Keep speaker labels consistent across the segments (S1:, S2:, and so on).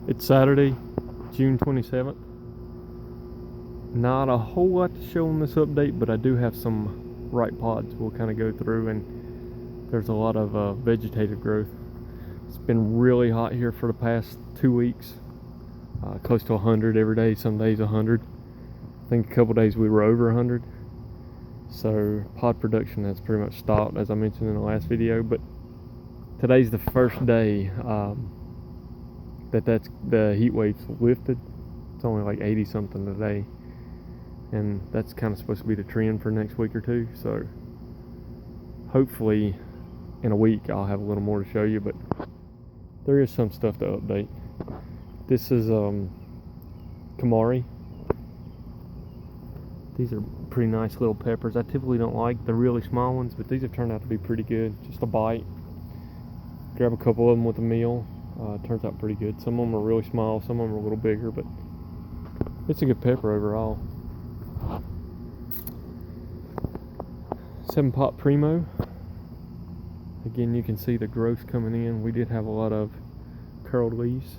S1: It's Saturday, June 27th. Not a whole lot to show on this update, but I do have some ripe pods we'll kind of go through, and there's a lot of vegetative growth. It's been really hot here for the past 2 weeks, close to 100 every day, some days 100. I think a couple days we were over 100. So pod production has pretty much stopped, as I mentioned in the last video, but today's the first day that's the heat wave's lifted. It's only like 80 something today, and that's kind of supposed to be the trend for next week or two. So hopefully in a week I'll have a little more to show you, but there is some stuff to update. This is Kamari. These are pretty nice little peppers. I typically don't like the really small ones, but these have turned out to be pretty good. Just a bite. Grab a couple of them with a meal. Turns out pretty good. Some of them are really small, some of them are a little bigger, but it's a good pepper overall. 7-pot Primo. Again, you can see the growth coming in. We did have a lot of curled leaves,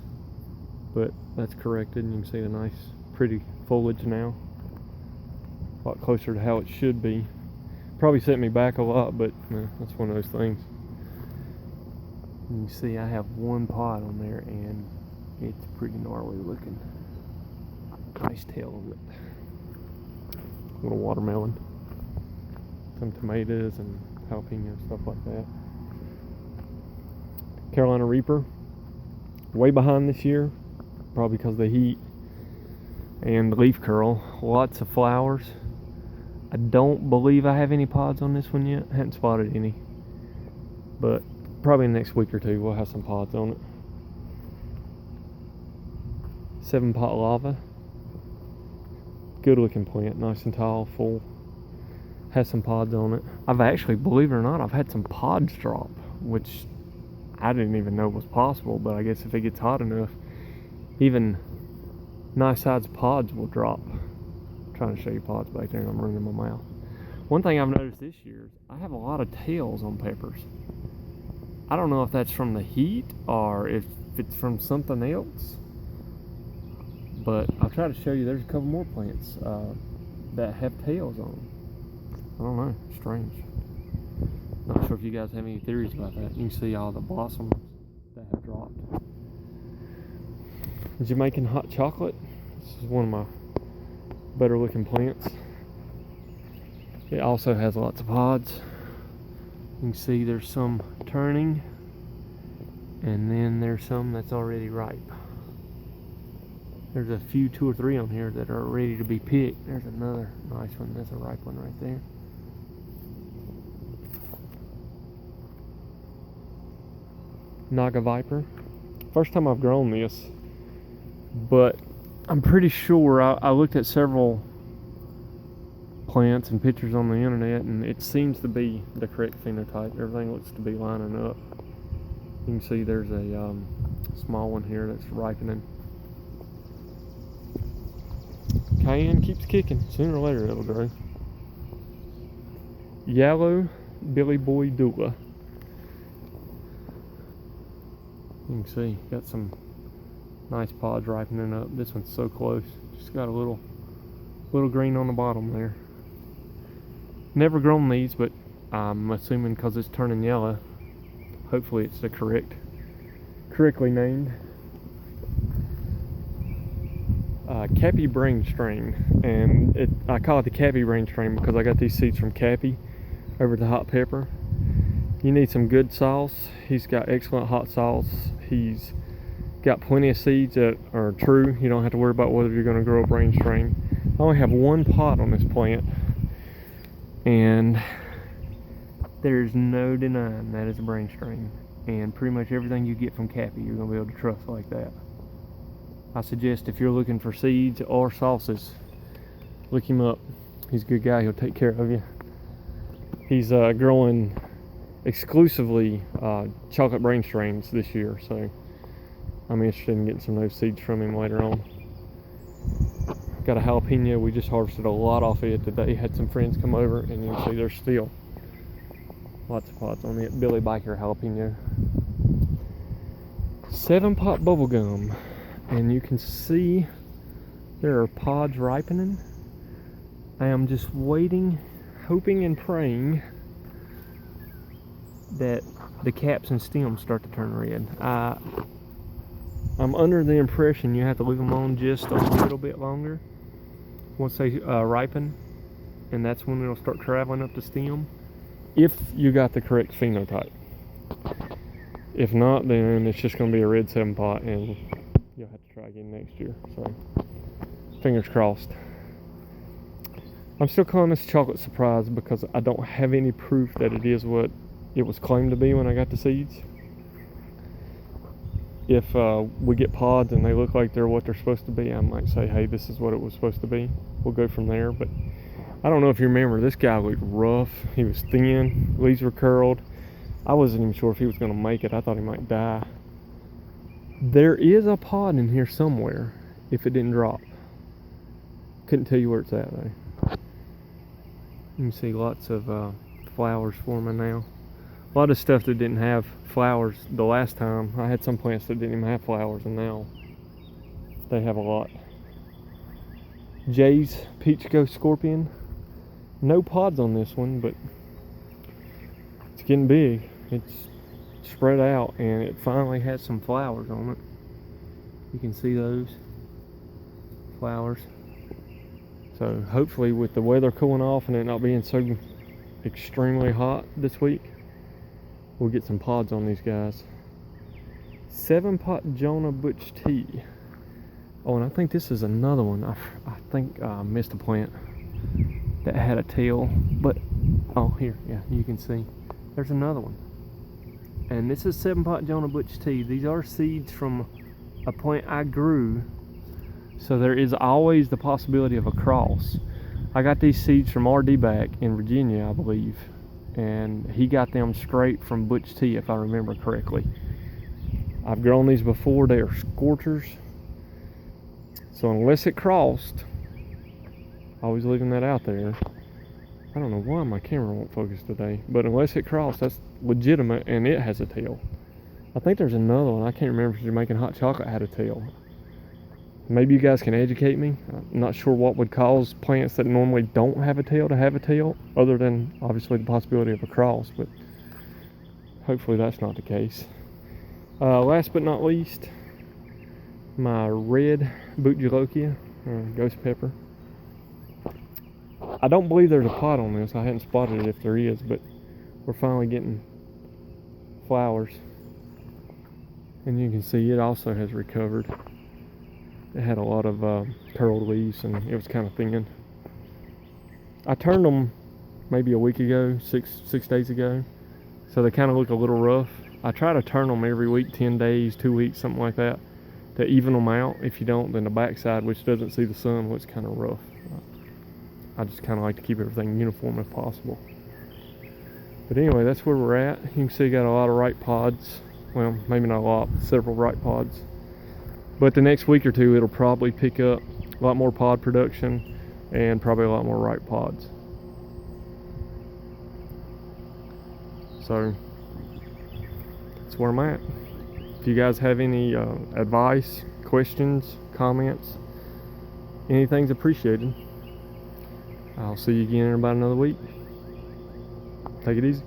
S1: but that's corrected, and you can see the nice, pretty foliage now. A lot closer to how it should be. Probably set me back a lot, but that's one of those things. And you see I have one pod on there, and it's pretty gnarly looking. Nice tail of it. Little watermelon. Some tomatoes and jalapeno, stuff like that. Carolina Reaper. Way behind this year, probably because of the heat. And leaf curl. Lots of flowers. I don't believe I have any pods on this one yet. I haven't spotted any. But probably next week or two we'll have some pods on it. 7-pot Lava. Good looking plant, nice and tall, full. Has some pods on it. I've actually, believe it or not, I've had some pods drop, which I didn't even know was possible, but I guess if it gets hot enough, even nice sized pods will drop. I'm trying to show you pods back there and I'm running my mouth. One thing I've noticed this year is I have a lot of tails on peppers. I don't know if that's from the heat or if it's from something else, but I'll try to show you. There's a couple more plants that have tails on them. I don't know, strange. Not sure if you guys have any theories about that. You can see all the blossoms that have dropped. Jamaican hot chocolate. This is one of my better looking plants. It also has lots of pods. You can see there's some turning, and then there's some that's already ripe. There's a few, 2 or 3 on here that are ready to be picked. There's another nice one. That's a ripe one right there. Naga Viper. First time I've grown this, but I'm pretty sure I looked at several plants and pictures on the internet, and it seems to be the correct phenotype. Everything looks to be lining up. You can see there's a small one here that's ripening. Cayenne keeps kicking. Sooner or later it'll grow. Yellow Billy Boy Doula. You can see got some nice pods ripening up. This one's so close. Just got a little green on the bottom there. Never grown these, but I'm assuming because it's turning yellow, hopefully it's the correctly named. Cappy Brain Strain, and I call it the Cappy Brain Strain because I got these seeds from Cappy over at the Hot Pepper. You need some good sauce. He's got excellent hot sauce. He's got plenty of seeds that are true. You don't have to worry about whether you're going to grow a brain strain. I only have one pot on this plant, and there's no denying that is a brain strain. And pretty much everything you get from Cappy you're going to be able to trust like that. I suggest if you're looking for seeds or sauces, look him up. He's a good guy. He'll take care of you. He's growing exclusively chocolate brain strains this year, so I'm interested in getting some of those seeds from him later on. Got a jalapeno. We just harvested a lot off it today. Had some friends come over, and you can see there's still lots of pods on it. Billy Biker jalapeno. 7-pot bubblegum. and you can see there are pods ripening. I am just waiting, hoping and praying that the caps and stems start to turn red. I'm under the impression you have to leave them on just a little bit longer once they ripen, and that's when it'll start traveling up the stem, if you got the correct phenotype. If not, then it's just going to be a red 7-pot, and you'll have to try again next year. So, fingers crossed. I'm still calling this chocolate surprise because I don't have any proof that it is what it was claimed to be when I got the seeds. If we get pods and they look like they're what they're supposed to be, I might say, hey, this is what it was supposed to be. We'll go from there. But I don't know if you remember, this guy looked rough. He was thin, leaves were curled. I wasn't even sure if he was going to make it. I thought he might die. There is a pod in here somewhere if it didn't drop. Couldn't tell you where it's at though. You can see lots of flowers forming now. A lot of stuff that didn't have flowers the last time. I had some plants that didn't even have flowers, and now they have a lot. Jay's Peach Ghost Scorpion. No pods on this one, but it's getting big. It's spread out, and it finally has some flowers on it. You can see those flowers. So hopefully, with the weather cooling off and it not being so extremely hot this week, we'll get some pods on these guys. 7-pot Jonah Butch T. Oh, and I think this is another one. I think I missed a plant that had a tail, but oh, here, yeah, you can see there's another one. And this is 7-pot Jonah Butch T. These are seeds from a plant I grew, so there is always the possibility of a cross. I got these seeds from RD back in Virginia, I believe, and he got them straight from Butch T, if I remember correctly. I've grown these before. They are scorchers, so unless it crossed, always leaving that out there. I don't know why my camera won't focus today, but unless it crossed, that's legitimate, and it has a tail. I think there's another one. I can't remember if Jamaican Hot Chocolate had a tail. Maybe you guys can educate me. I'm not sure what would cause plants that normally don't have a tail to have a tail, other than obviously the possibility of a cross, but hopefully that's not the case. Last but not least, my red Butylochia, ghost pepper. I don't believe there's a pot on this. I hadn't spotted it if there is, but we're finally getting flowers. And you can see it also has recovered. It had a lot of curled leaves, and it was kind of thin. I turned them maybe a week ago, six days ago, so they kind of look a little rough. I try to turn them every week, 10 days, 2 weeks, something like that, to even them out. If you don't, then the backside, which doesn't see the sun, looks kind of rough. I just kind of like to keep everything uniform if possible. But anyway, that's where we're at. You can see got a lot of ripe pods. Well, maybe not a lot, but several ripe pods. But the next week or two, it'll probably pick up a lot more pod production and probably a lot more ripe pods. So that's where I'm at. If you guys have any advice, questions, comments, anything's appreciated. I'll see you again in about another week. Take it easy.